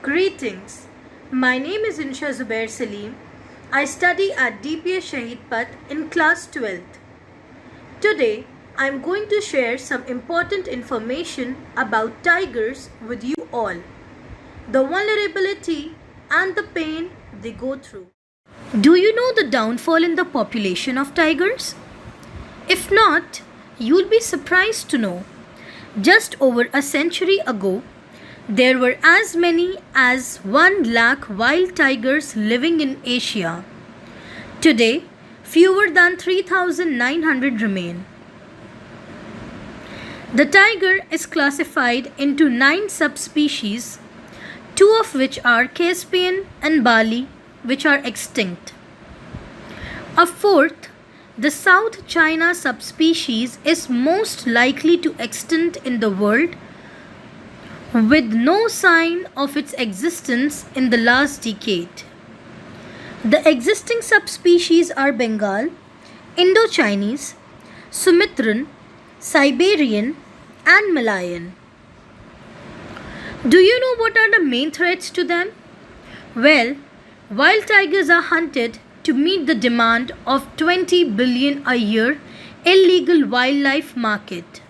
Greetings. My name is Insha Zubair Salim. I study at DPS Shahid Path in class 12th. Today, I am going to share some important information about tigers with you all. The vulnerability and the pain they go through. Do you know the downfall in the population of tigers? If not, you'll be surprised to know. Just over a century ago, there were as many as 1 lakh wild tigers living in Asia. Today, fewer than 3,900 remain. The tiger is classified into 9 subspecies, 2 of which are Caspian and Bali, which are extinct. A fourth, the South China subspecies, is most likely to extinct in the world, with no sign of its existence in the last decade. The existing subspecies are Bengal, Indo-Chinese, Sumatran, Siberian, and Malayan. Do you know what are the main threats to them? Well, wild tigers are hunted to meet the demand of 20 billion a year illegal wildlife market.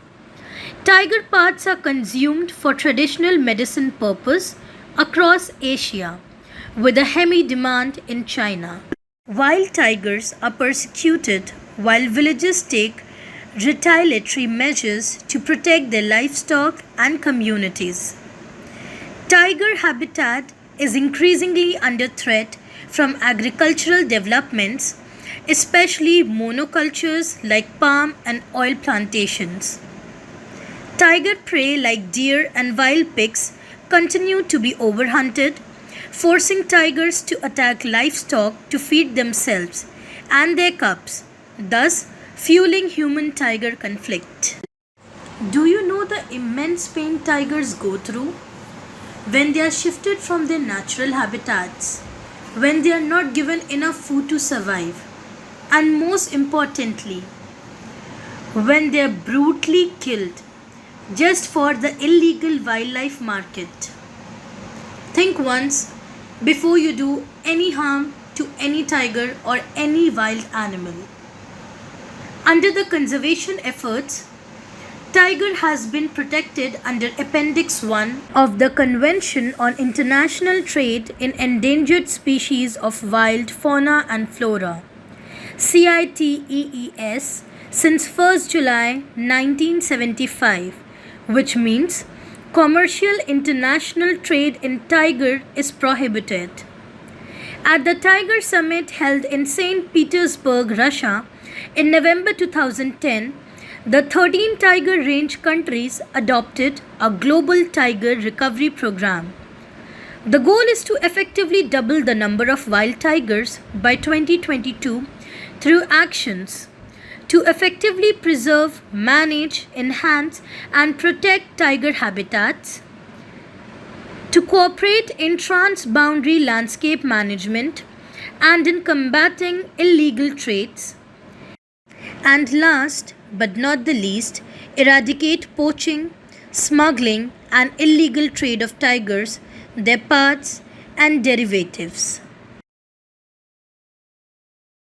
Tiger parts are consumed for traditional medicine purpose across Asia, with a heavy demand in China. Wild tigers are persecuted while villages take retaliatory measures to protect their livestock and communities. Tiger habitat is increasingly under threat from agricultural developments, especially monocultures like palm and oil plantations. Tiger prey like deer and wild pigs continue to be overhunted, forcing tigers to attack livestock to feed themselves and their cubs, thus fueling human-tiger conflict. Do you know the immense pain tigers go through when they are shifted from their natural habitats, when they are not given enough food to survive, and most importantly, when they are brutally killed just for the illegal wildlife market? Think once before you do any harm to any tiger or any wild animal. Under the conservation efforts, tiger has been protected under Appendix 1 of the Convention on International Trade in Endangered Species of Wild Fauna and Flora, CITES, since 1st July 1975, which means commercial international trade in tiger is prohibited. At the Tiger Summit held in St. Petersburg, Russia, in November 2010, the 13 tiger range countries adopted a global tiger recovery program. The goal is to effectively double the number of wild tigers by 2022 through actions to effectively preserve, manage, enhance, and protect tiger habitats, to cooperate in transboundary landscape management and in combating illegal trades, and last but not the least, eradicate poaching, smuggling, and illegal trade of tigers, their parts, and derivatives.